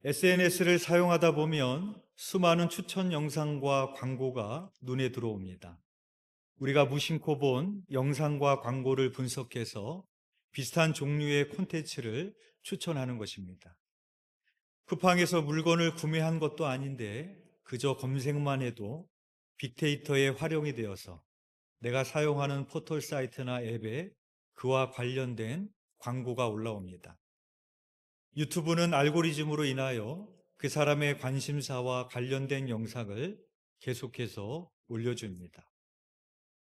SNS를 사용하다 보면 수많은 추천 영상과 광고가 눈에 들어옵니다. 우리가 무심코 본 영상과 광고를 분석해서 비슷한 종류의 콘텐츠를 추천하는 것입니다. 쿠팡에서 물건을 구매한 것도 아닌데 그저 검색만 해도 빅데이터에 활용이 되어서 내가 사용하는 포털 사이트나 앱에 그와 관련된 광고가 올라옵니다. 유튜브는 알고리즘으로 인하여 그 사람의 관심사와 관련된 영상을 계속해서 올려줍니다.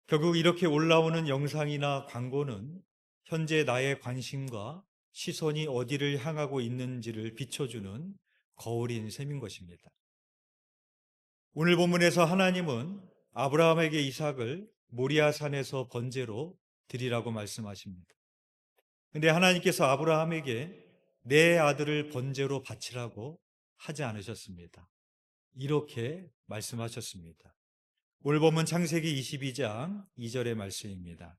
결국 이렇게 올라오는 영상이나 광고는 현재 나의 관심과 시선이 어디를 향하고 있는지를 비춰주는 거울인 셈인 것입니다. 오늘 본문에서 하나님은 아브라함에게 이삭을 모리아 산에서 번제로 드리라고 말씀하십니다. 근데 하나님께서 아브라함에게 내 아들을 번제로 바치라고 하지 않으셨습니다. 이렇게 말씀하셨습니다. 오늘 본문 창세기 22장 2절의 말씀입니다.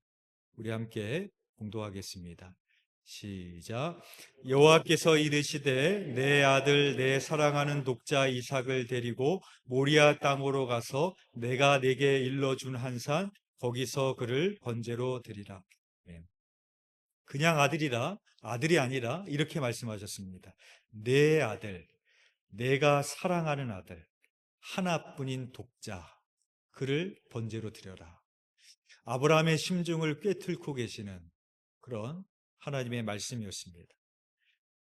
우리 함께 공독하겠습니다. 시작. 여호와께서 이르시되 내 아들 내 사랑하는 독자 이삭을 데리고 모리아 땅으로 가서 내가 네게 일러준 한산 거기서 그를 번제로 드리라. 네. 그냥 아들이라 아들이 아니라 이렇게 말씀하셨습니다. 내 아들, 내가 사랑하는 아들, 하나뿐인 독자, 그를 번제로 드려라. 아브라함의 심중을 꿰뚫고 계시는 그런 하나님의 말씀이었습니다.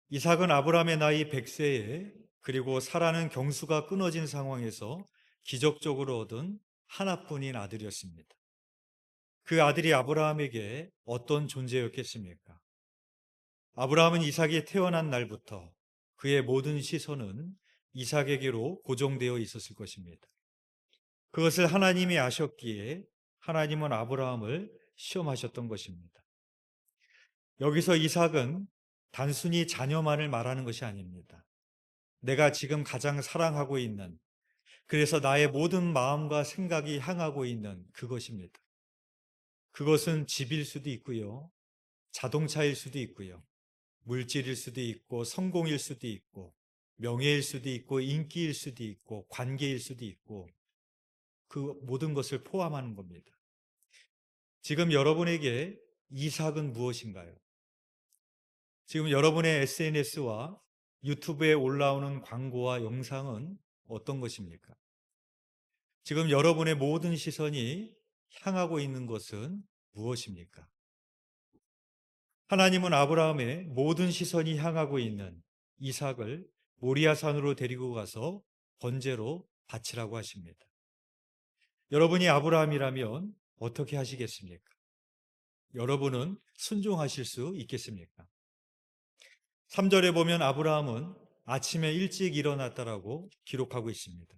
이삭은 아브라함의 나이 100세에 그리고 사라는 경수가 끊어진 상황에서 기적적으로 얻은 하나뿐인 아들이었습니다. 그 아들이 아브라함에게 어떤 존재였겠습니까? 아브라함은 이삭이 태어난 날부터 그의 모든 시선은 이삭에게로 고정되어 있었을 것입니다. 그것을 하나님이 아셨기에 하나님은 아브라함을 시험하셨던 것입니다. 여기서 이삭은 단순히 자녀만을 말하는 것이 아닙니다. 내가 지금 가장 사랑하고 있는, 그래서 나의 모든 마음과 생각이 향하고 있는 그것입니다. 그것은 집일 수도 있고요, 자동차일 수도 있고요, 물질일 수도 있고, 성공일 수도 있고, 명예일 수도 있고, 인기일 수도 있고, 관계일 수도 있고, 그 모든 것을 포함하는 겁니다. 지금 여러분에게 이삭은 무엇인가요? 지금 여러분의 SNS와 유튜브에 올라오는 광고와 영상은 어떤 것입니까? 지금 여러분의 모든 시선이 향하고 있는 것은 무엇입니까? 하나님은 아브라함의 모든 시선이 향하고 있는 이삭을 모리아산으로 데리고 가서 번제로 바치라고 하십니다. 여러분이 아브라함이라면 어떻게 하시겠습니까? 여러분은 순종하실 수 있겠습니까? 3절에 보면 아브라함은 아침에 일찍 일어났다라고 기록하고 있습니다.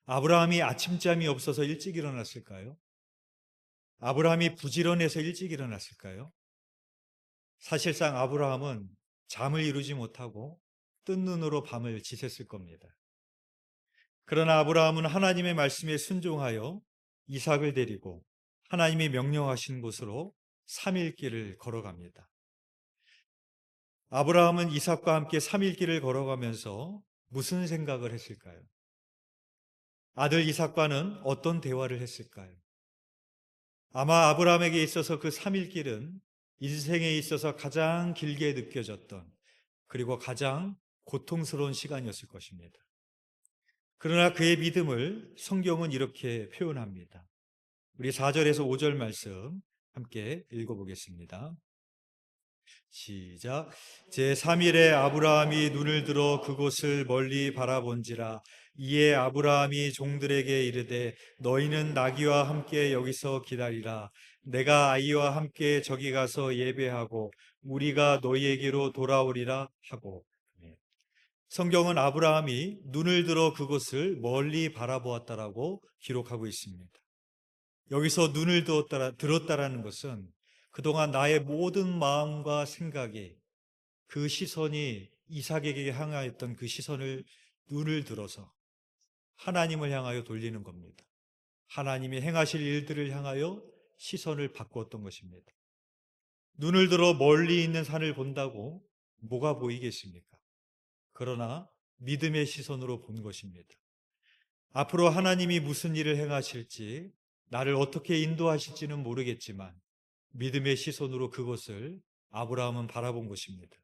아브라함이 아침잠이 없어서 일찍 일어났을까요? 아브라함이 부지런해서 일찍 일어났을까요? 사실상 아브라함은 잠을 이루지 못하고 뜬 눈으로 밤을 지샜을 겁니다. 그러나 아브라함은 하나님의 말씀에 순종하여 이삭을 데리고 하나님이 명령하신 곳으로 3일 길을 걸어갑니다. 아브라함은 이삭과 함께 3일 길을 걸어가면서 무슨 생각을 했을까요? 아들 이삭과는 어떤 대화를 했을까요? 아마 아브라함에게 있어서 그 3일 길은 인생에 있어서 가장 길게 느껴졌던 그리고 가장 고통스러운 시간이었을 것입니다. 그러나 그의 믿음을 성경은 이렇게 표현합니다. 우리 4절에서 5절 말씀 함께 읽어보겠습니다. 시작. 제3일에 아브라함이 눈을 들어 그곳을 멀리 바라본지라. 이에 아브라함이 종들에게 이르되 너희는 나귀와 함께 여기서 기다리라. 내가 아이와 함께 저기 가서 예배하고 우리가 너희에게로 돌아오리라 하고. 성경은 아브라함이 눈을 들어 그곳을 멀리 바라보았다라고 기록하고 있습니다. 여기서 눈을 들었다라는 것은 그동안 나의 모든 마음과 생각이 그 시선이 이삭에게 향하였던 그 시선을 눈을 들어서 하나님을 향하여 돌리는 겁니다. 하나님이 행하실 일들을 향하여 시선을 바꾸었던 것입니다. 눈을 들어 멀리 있는 산을 본다고 뭐가 보이겠습니까? 그러나 믿음의 시선으로 본 것입니다. 앞으로 하나님이 무슨 일을 행하실지, 나를 어떻게 인도하실지는 모르겠지만 믿음의 시선으로 그것을 아브라함은 바라본 것입니다.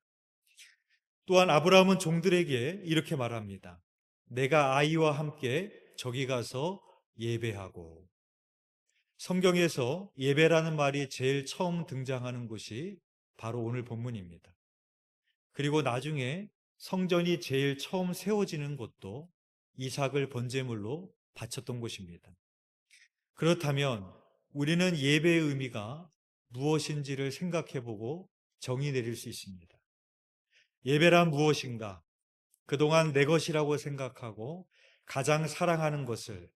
또한 아브라함은 종들에게 이렇게 말합니다. 내가 아이와 함께 저기 가서 예배하고. 성경에서 예배라는 말이 제일 처음 등장하는 곳이 바로 오늘 본문입니다. 그리고 나중에 성전이 제일 처음 세워지는 곳도 이삭을 번제물로 바쳤던 곳입니다. 그렇다면 우리는 예배의 의미가 무엇인지를 생각해보고 정의 내릴 수 있습니다. 예배란 무엇인가? 그동안 내 것이라고 생각하고 가장 사랑하는 것을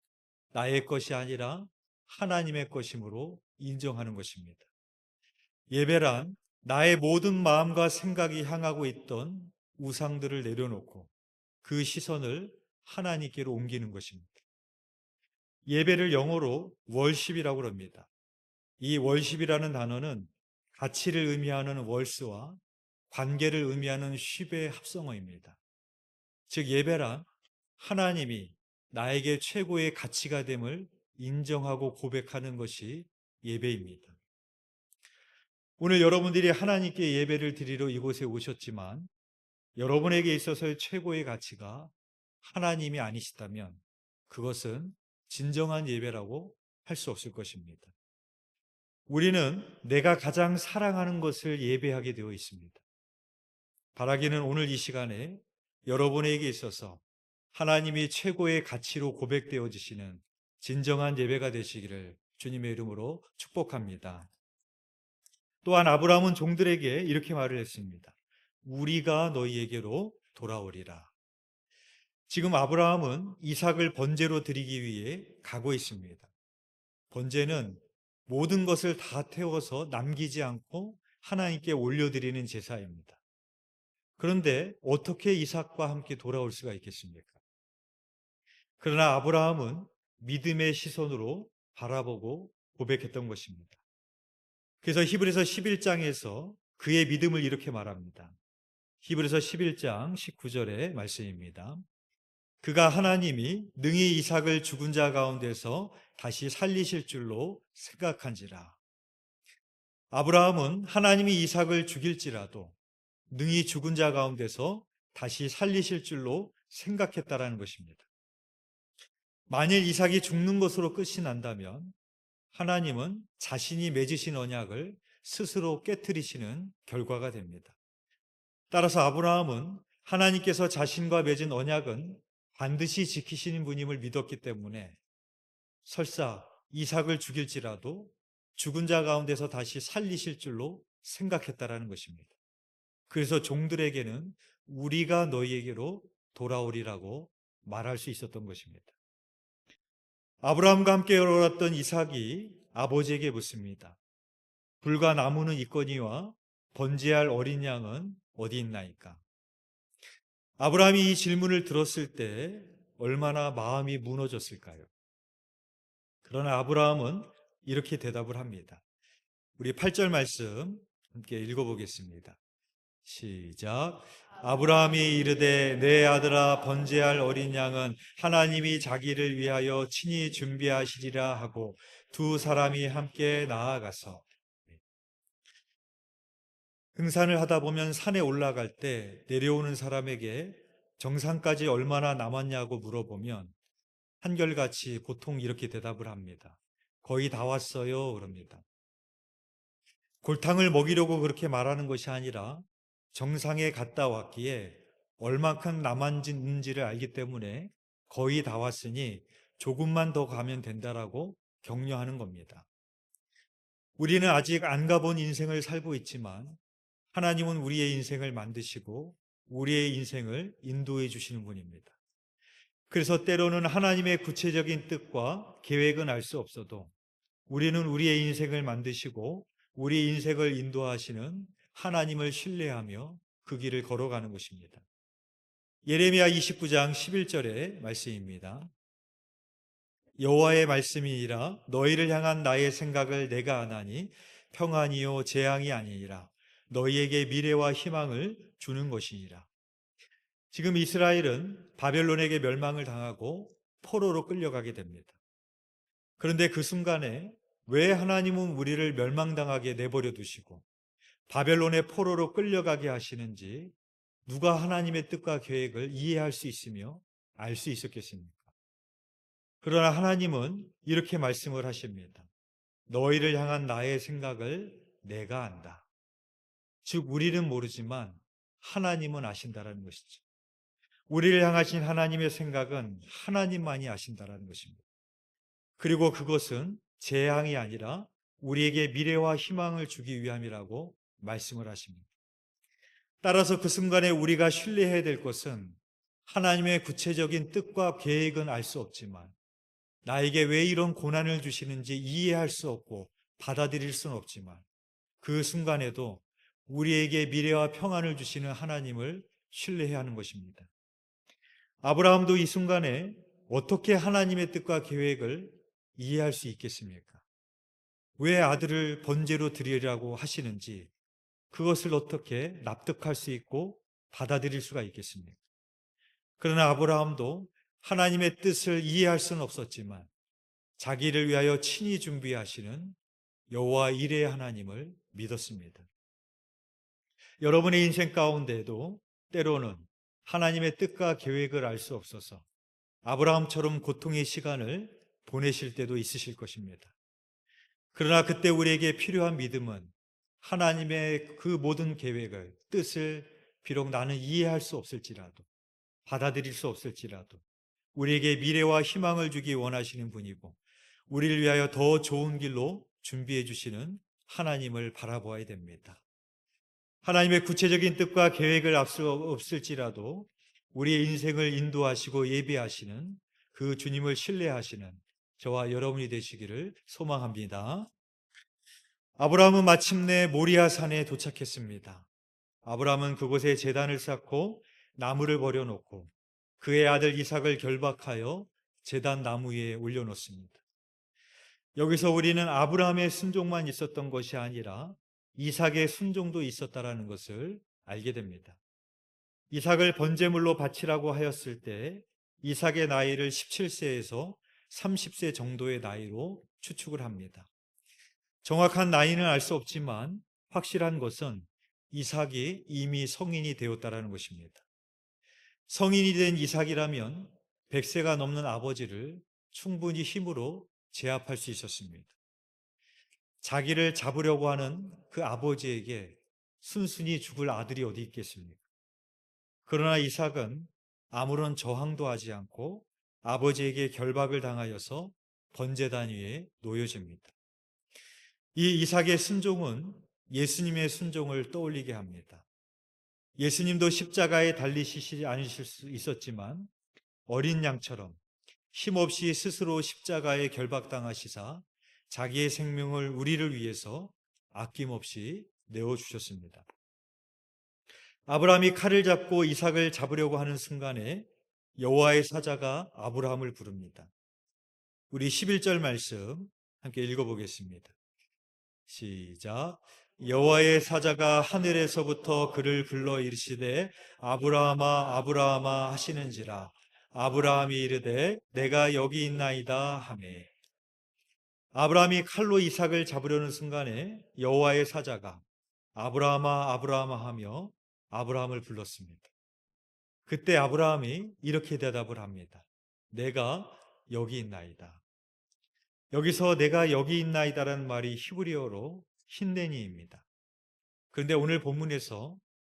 나의 것이 아니라 하나님의 것이므로 인정하는 것입니다. 예배란 나의 모든 마음과 생각이 향하고 있던 우상들을 내려놓고 그 시선을 하나님께로 옮기는 것입니다. 예배를 영어로 월십이라고 합니다. 이 월십이라는 단어는 가치를 의미하는 월스와 관계를 의미하는 쉽의 합성어입니다. 즉 예배란 하나님이 나에게 최고의 가치가 됨을 인정하고 고백하는 것이 예배입니다. 오늘 여러분들이 하나님께 예배를 드리러 이곳에 오셨지만 여러분에게 있어서의 최고의 가치가 하나님이 아니시다면 그것은 진정한 예배라고 할 수 없을 것입니다. 우리는 내가 가장 사랑하는 것을 예배하게 되어 있습니다. 바라기는 오늘 이 시간에 여러분에게 있어서 하나님이 최고의 가치로 고백되어지시는 진정한 예배가 되시기를 주님의 이름으로 축복합니다. 또한 아브라함은 종들에게 이렇게 말을 했습니다. 우리가 너희에게로 돌아오리라. 지금 아브라함은 이삭을 번제로 드리기 위해 가고 있습니다. 번제는 모든 것을 다 태워서 남기지 않고 하나님께 올려드리는 제사입니다. 그런데 어떻게 이삭과 함께 돌아올 수가 있겠습니까? 그러나 아브라함은 믿음의 시선으로 바라보고 고백했던 것입니다. 그래서 히브리서 11장에서 그의 믿음을 이렇게 말합니다. 히브리서 11장 19절의 말씀입니다. 그가 하나님이 능히 이삭을 죽은 자 가운데서 다시 살리실 줄로 생각한지라. 아브라함은 하나님이 이삭을 죽일지라도 능히 죽은 자 가운데서 다시 살리실 줄로 생각했다라는 것입니다. 만일 이삭이 죽는 것으로 끝이 난다면 하나님은 자신이 맺으신 언약을 스스로 깨트리시는 결과가 됩니다. 따라서 아브라함은 하나님께서 자신과 맺은 언약은 반드시 지키시는 분임을 믿었기 때문에 설사 이삭을 죽일지라도 죽은 자 가운데서 다시 살리실 줄로 생각했다라는 것입니다. 그래서 종들에게는 우리가 너희에게로 돌아오리라고 말할 수 있었던 것입니다. 아브라함과 함께 걸어갔던 이삭이 아버지에게 묻습니다. 불과 나무는 있거니와 번제할 어린 양은 어디 있나이까? 아브라함이 이 질문을 들었을 때 얼마나 마음이 무너졌을까요? 그러나 아브라함은 이렇게 대답을 합니다. 우리 8절 말씀 함께 읽어보겠습니다. 시작. 아브라함이 이르되 내 아들아 번제할 어린 양은 하나님이 자기를 위하여 친히 준비하시리라 하고 두 사람이 함께 나아가서 등산을 하다 보면 산에 올라갈 때 내려오는 사람에게 정상까지 얼마나 남았냐고 물어보면 한결같이 보통 이렇게 대답을 합니다. 거의 다 왔어요. 그럽니다. 골탕을 먹이려고 그렇게 말하는 것이 아니라 정상에 갔다 왔기에 얼만큼 남았는지를 알기 때문에 거의 다 왔으니 조금만 더 가면 된다라고 격려하는 겁니다. 우리는 아직 안 가본 인생을 살고 있지만 하나님은 우리의 인생을 만드시고 우리의 인생을 인도해 주시는 분입니다. 그래서 때로는 하나님의 구체적인 뜻과 계획은 알 수 없어도 우리는 우리의 인생을 만드시고 우리 인생을 인도하시는 하나님을 신뢰하며 그 길을 걸어가는 것입니다. 예레미야 29장 11절의 말씀입니다. 여호와의 말씀이니라 너희를 향한 나의 생각을 내가 아나니 평안이요 재앙이 아니니라 너희에게 미래와 희망을 주는 것이니라. 지금 이스라엘은 바벨론에게 멸망을 당하고 포로로 끌려가게 됩니다. 그런데 그 순간에 왜 하나님은 우리를 멸망당하게 내버려 두시고 바벨론의 포로로 끌려가게 하시는지 누가 하나님의 뜻과 계획을 이해할 수 있으며 알 수 있었겠습니까? 그러나 하나님은 이렇게 말씀을 하십니다. 너희를 향한 나의 생각을 내가 안다. 즉 우리는 모르지만 하나님은 아신다라는 것이죠. 우리를 향하신 하나님의 생각은 하나님만이 아신다라는 것입니다. 그리고 그것은 재앙이 아니라 우리에게 미래와 희망을 주기 위함이라고 말씀을 하십니다. 따라서 그 순간에 우리가 신뢰해야 될 것은 하나님의 구체적인 뜻과 계획은 알 수 없지만 나에게 왜 이런 고난을 주시는지 이해할 수 없고 받아들일 수는 없지만 그 순간에도 우리에게 미래와 평안을 주시는 하나님을 신뢰해야 하는 것입니다. 아브라함도 이 순간에 어떻게 하나님의 뜻과 계획을 이해할 수 있겠습니까? 왜 아들을 번제로 드리라고 하시는지 그것을 어떻게 납득할 수 있고 받아들일 수가 있겠습니까? 그러나 아브라함도 하나님의 뜻을 이해할 수는 없었지만 자기를 위하여 친히 준비하시는 여호와 이레의 하나님을 믿었습니다. 여러분의 인생 가운데에도 때로는 하나님의 뜻과 계획을 알 수 없어서 아브라함처럼 고통의 시간을 보내실 때도 있으실 것입니다. 그러나 그때 우리에게 필요한 믿음은 하나님의 그 모든 계획을, 뜻을 비록 나는 이해할 수 없을지라도, 받아들일 수 없을지라도 우리에게 미래와 희망을 주기 원하시는 분이고 우리를 위하여 더 좋은 길로 준비해 주시는 하나님을 바라보아야 됩니다. 하나님의 구체적인 뜻과 계획을 앞서 없을지라도 우리의 인생을 인도하시고 예비하시는 그 주님을 신뢰하시는 저와 여러분이 되시기를 소망합니다. 아브라함은 마침내 모리아 산에 도착했습니다. 아브라함은 그곳에 제단을 쌓고 나무를 버려놓고 그의 아들 이삭을 결박하여 제단 나무 위에 올려놓습니다. 여기서 우리는 아브라함의 순종만 있었던 것이 아니라 이삭의 순종도 있었다라는 것을 알게 됩니다. 이삭을 번제물로 바치라고 하였을 때 이삭의 나이를 17세에서 30세 정도의 나이로 추측을 합니다. 정확한 나이는 알 수 없지만 확실한 것은 이삭이 이미 성인이 되었다라는 것입니다. 성인이 된 이삭이라면 100세가 넘는 아버지를 충분히 힘으로 제압할 수 있었습니다. 자기를 잡으려고 하는 그 아버지에게 순순히 죽을 아들이 어디 있겠습니까? 그러나 이삭은 아무런 저항도 하지 않고 아버지에게 결박을 당하여서 번제단 위에 놓여집니다. 이 이삭의 순종은 예수님의 순종을 떠올리게 합니다. 예수님도 십자가에 달리시지 않으실 수 있었지만 어린 양처럼 힘없이 스스로 십자가에 결박당하시사 자기의 생명을 우리를 위해서 아낌없이 내어주셨습니다. 아브라함이 칼을 잡고 이삭을 잡으려고 하는 순간에 여호와의 사자가 아브라함을 부릅니다. 우리 11절 말씀 함께 읽어보겠습니다. 시작. 여호와의 사자가 하늘에서부터 그를 불러 이르시되 아브라함아 아브라함아 하시는지라. 아브라함이 이르되 내가 여기 있나이다 하매. 아브라함이 칼로 이삭을 잡으려는 순간에 여호와의 사자가 아브라함아 아브라함아 하며 아브라함을 불렀습니다. 그때 아브라함이 이렇게 대답을 합니다. 내가 여기 있나이다. 여기서 내가 여기 있나이다라는 말이 히브리어로 힌네니입니다. 그런데 오늘 본문에서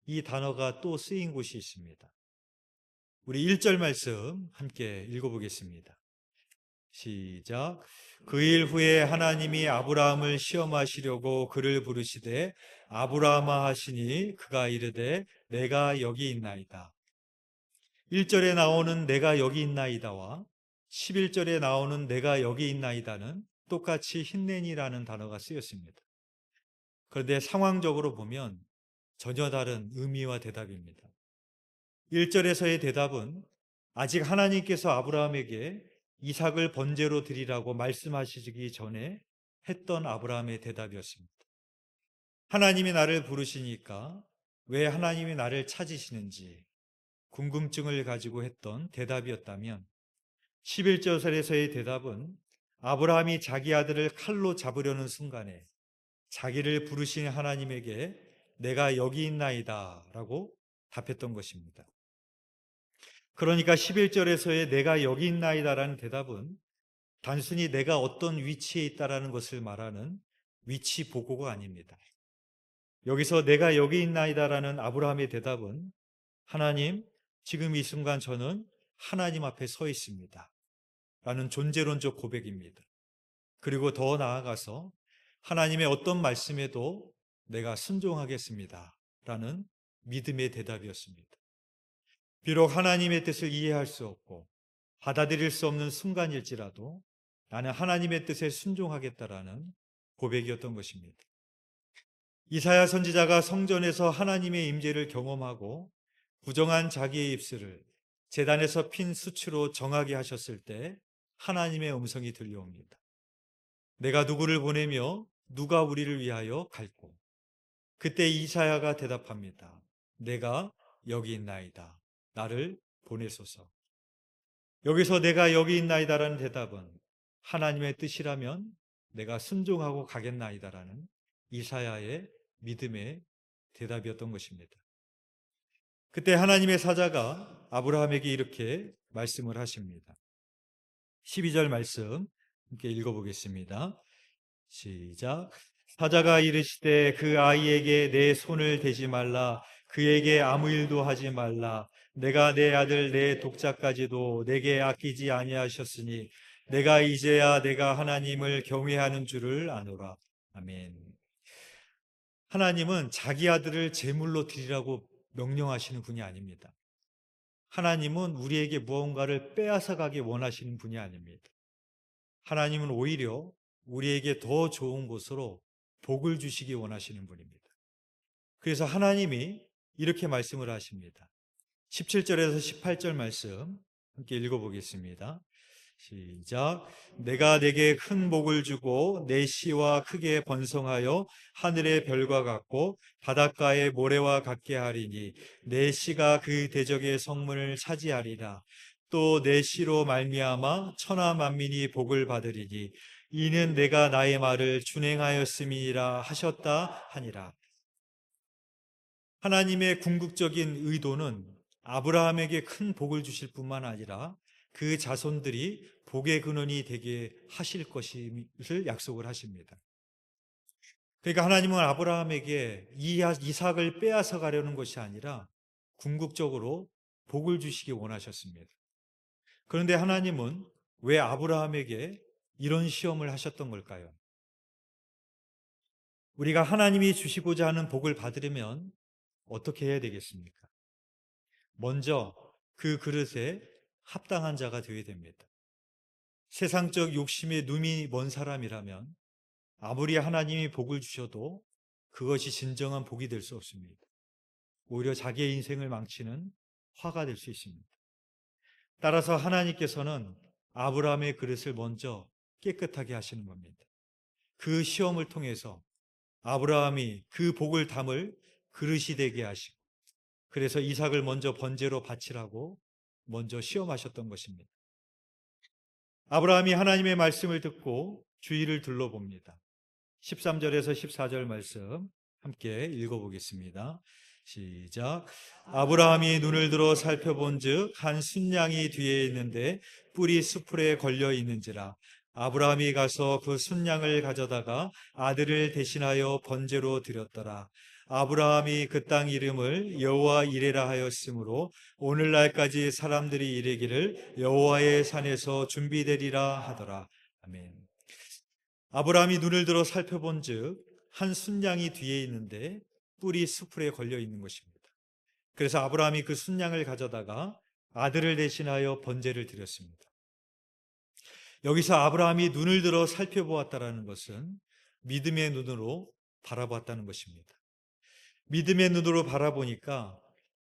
이 단어가 또 쓰인 곳이 있습니다. 우리 1절 말씀 함께 읽어보겠습니다. 시작. 그 일 후에 하나님이 아브라함을 시험하시려고 그를 부르시되 아브라함아 하시니 그가 이르되 내가 여기 있나이다. 1절에 나오는 내가 여기 있나이다와 11절에 나오는 내가 여기 있나이다는 똑같이 힌넨이라는 단어가 쓰였습니다. 그런데 상황적으로 보면 전혀 다른 의미와 대답입니다. 1절에서의 대답은 아직 하나님께서 아브라함에게 이삭을 번제로 드리라고 말씀하시기 전에 했던 아브라함의 대답이었습니다. 하나님이 나를 부르시니까 왜 하나님이 나를 찾으시는지, 궁금증을 가지고 했던 대답이었다면 11절에서의 대답은 아브라함이 자기 아들을 칼로 잡으려는 순간에 자기를 부르신 하나님에게 내가 여기 있나이다 라고 답했던 것입니다. 그러니까 11절에서의 내가 여기 있나이다라는 대답은 단순히 내가 어떤 위치에 있다라는 것을 말하는 위치 보고가 아닙니다. 여기서 내가 여기 있나이다라는 아브라함의 대답은 하나님, 지금 이 순간 저는 하나님 앞에 서 있습니다. 라는 존재론적 고백입니다. 그리고 더 나아가서 하나님의 어떤 말씀에도 내가 순종하겠습니다. 라는 믿음의 대답이었습니다. 비록 하나님의 뜻을 이해할 수 없고 받아들일 수 없는 순간일지라도 나는 하나님의 뜻에 순종하겠다라는 고백이었던 것입니다. 이사야 선지자가 성전에서 하나님의 임재를 경험하고 부정한 자기의 입술을 제단에서 핀 수치로 정하게 하셨을 때 하나님의 음성이 들려옵니다. 내가 누구를 보내며 누가 우리를 위하여 갈고. 그때 이사야가 대답합니다. 내가 여기 있나이다. 나를 보내소서. 여기서 내가 여기 있나이다라는 대답은 하나님의 뜻이라면 내가 순종하고 가겠나이다라는 이사야의 믿음의 대답이었던 것입니다. 그때 하나님의 사자가 아브라함에게 이렇게 말씀을 하십니다. 12절 말씀 함께 읽어보겠습니다. 시작. 사자가 이르시되 그 아이에게 내 손을 대지 말라. 그에게 아무 일도 하지 말라. 내가 내 아들 내 독자까지도 내게 아끼지 아니하셨으니 내가 이제야 내가 하나님을 경외하는 줄을 아노라. 아멘. 하나님은 자기 아들을 제물로 드리라고 명령하시는 분이 아닙니다. 하나님은 우리에게 무언가를 빼앗아 가기 원하시는 분이 아닙니다. 하나님은 오히려 우리에게 더 좋은 곳으로 복을 주시기 원하시는 분입니다. 그래서 하나님이 이렇게 말씀을 하십니다. 17절에서 18절 말씀 함께 읽어보겠습니다. 시작. 내가 내게 큰 복을 주고 내 씨와 크게 번성하여 하늘의 별과 같고 바닷가의 모래와 같게 하리니 내 씨가 그 대적의 성문을 차지하리라. 또 내 씨로 말미암아 천하 만민이 복을 받으리니 이는 내가 나의 말을 준행하였음이라 하셨다 하니라. 하나님의 궁극적인 의도는 아브라함에게 큰 복을 주실 뿐만 아니라 그 자손들이 복의 근원이 되게 하실 것을 약속을 하십니다. 그러니까 하나님은 아브라함에게 이삭을 빼앗아 가려는 것이 아니라 궁극적으로 복을 주시기 원하셨습니다. 그런데 하나님은 왜 아브라함에게 이런 시험을 하셨던 걸까요? 우리가 하나님이 주시고자 하는 복을 받으려면 어떻게 해야 되겠습니까? 먼저 그 그릇에 합당한 자가 되어야 됩니다. 세상적 욕심에 눈이 먼 사람이라면 아무리 하나님이 복을 주셔도 그것이 진정한 복이 될 수 없습니다. 오히려 자기의 인생을 망치는 화가 될 수 있습니다. 따라서 하나님께서는 아브라함의 그릇을 먼저 깨끗하게 하시는 겁니다. 그 시험을 통해서 아브라함이 그 복을 담을 그릇이 되게 하시고, 그래서 이삭을 먼저 번제로 바치라고 먼저 시험하셨던 것입니다. 아브라함이 하나님의 말씀을 듣고 주위를 둘러봅니다. 13절에서 14절 말씀 함께 읽어보겠습니다. 시작. 아브라함이 눈을 들어 살펴본즉 한 순양이 뒤에 있는데 뿔이 수풀에 걸려 있는지라. 아브라함이 가서 그 순양을 가져다가 아들을 대신하여 번제로 드렸더라. 아브라함이 그 땅 이름을 여호와 이레라 하였으므로 오늘날까지 사람들이 이르기를 여호와의 산에서 준비되리라 하더라. 아멘. 아브라함이 눈을 들어 살펴본즉 한 순양이 뒤에 있는데 뿔이 수풀에 걸려 있는 것입니다. 그래서 아브라함이 그 순양을 가져다가 아들을 대신하여 번제를 드렸습니다. 여기서 아브라함이 눈을 들어 살펴보았다라는 것은 믿음의 눈으로 바라보았다는 것입니다. 믿음의 눈으로 바라보니까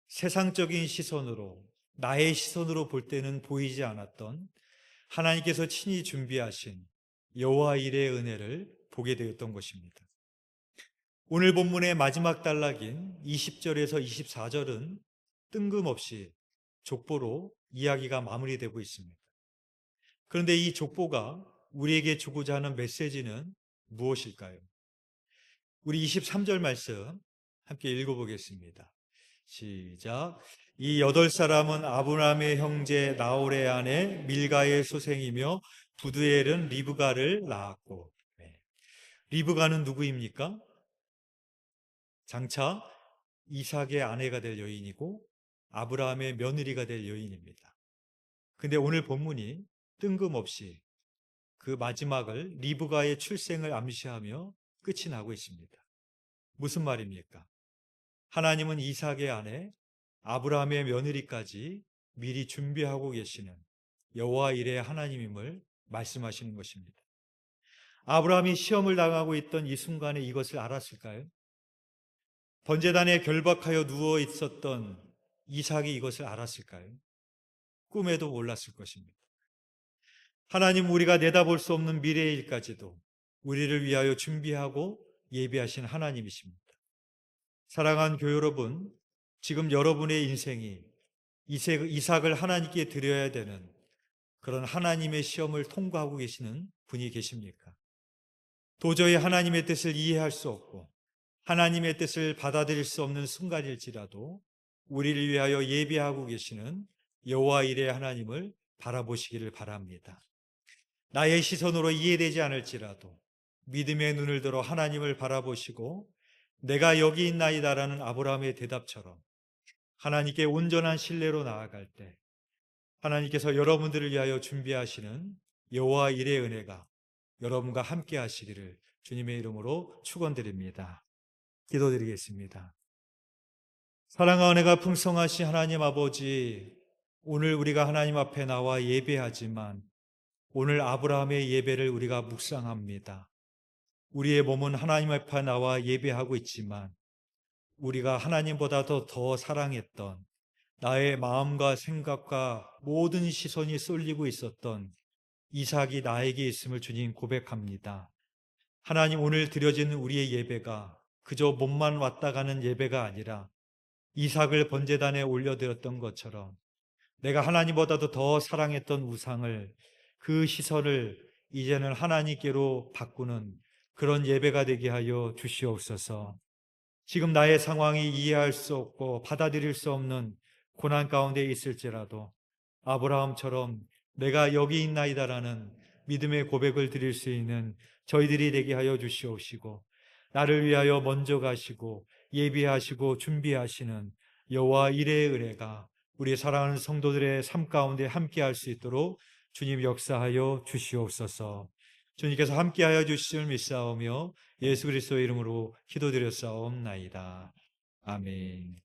세상적인 시선으로, 나의 시선으로 볼 때는 보이지 않았던 하나님께서 친히 준비하신 여호와 일의 은혜를 보게 되었던 것입니다. 오늘 본문의 마지막 단락인 20절에서 24절은 뜬금없이 족보로 이야기가 마무리되고 있습니다. 그런데 이 족보가 우리에게 주고자 하는 메시지는 무엇일까요? 우리 23절 말씀 함께 읽어보겠습니다. 시작. 이 8사람은 아브라함의 형제 나홀의 아내 밀가의 소생이며 부두엘은 리브가를 낳았고. 네. 리브가는 누구입니까? 장차 이삭의 아내가 될 여인이고 아브라함의 며느리가 될 여인입니다. 근데 오늘 본문이 뜬금없이 그 마지막을 리브가의 출생을 암시하며 끝이 나고 있습니다. 무슨 말입니까? 하나님은 이삭의 아내 아브라함의 며느리까지 미리 준비하고 계시는 여호와 일의 하나님임을 말씀하시는 것입니다. 아브라함이 시험을 당하고 있던 이 순간에 이것을 알았을까요? 번제단에 결박하여 누워 있었던 이삭이 이것을 알았을까요? 꿈에도 몰랐을 것입니다. 하나님 우리가 내다볼 수 없는 미래의 일까지도 우리를 위하여 준비하고 예비하신 하나님이십니다. 사랑하는 교회 여러분, 지금 여러분의 인생이 이삭을 하나님께 드려야 되는 그런 하나님의 시험을 통과하고 계시는 분이 계십니까? 도저히 하나님의 뜻을 이해할 수 없고 하나님의 뜻을 받아들일 수 없는 순간일지라도 우리를 위하여 예비하고 계시는 여호와 일의 하나님을 바라보시기를 바랍니다. 나의 시선으로 이해되지 않을지라도 믿음의 눈을 들어 하나님을 바라보시고 내가 여기 있나이다라는 아브라함의 대답처럼 하나님께 온전한 신뢰로 나아갈 때 하나님께서 여러분들을 위하여 준비하시는 여호와 일의 은혜가 여러분과 함께 하시기를 주님의 이름으로 축원드립니다. 기도드리겠습니다. 사랑과 은혜가 풍성하신 하나님 아버지, 오늘 우리가 하나님 앞에 나와 예배하지만 오늘 아브라함의 예배를 우리가 묵상합니다. 우리의 몸은 하나님 앞에 나와 예배하고 있지만 우리가 하나님보다 더 사랑했던 나의 마음과 생각과 모든 시선이 쏠리고 있었던 이삭이 나에게 있음을 주님 고백합니다. 하나님 오늘 드려지는 우리의 예배가 그저 몸만 왔다 가는 예배가 아니라 이삭을 번제단에 올려드렸던 것처럼 내가 하나님보다도 더 사랑했던 우상을 그 시선을 이제는 하나님께로 바꾸는 그런 예배가 되게 하여 주시옵소서. 지금 나의 상황이 이해할 수 없고 받아들일 수 없는 고난 가운데 있을지라도 아브라함처럼 내가 여기 있나이다라는 믿음의 고백을 드릴 수 있는 저희들이 되게 하여 주시옵시고 나를 위하여 먼저 가시고 예비하시고 준비하시는 여호와 일의 은혜가 우리 사랑하는 성도들의 삶 가운데 함께할 수 있도록 주님 역사하여 주시옵소서. 주님께서 함께하여 주시을 믿사오며 예수 그리스도의 이름으로 기도드렸사옵나이다. 아멘.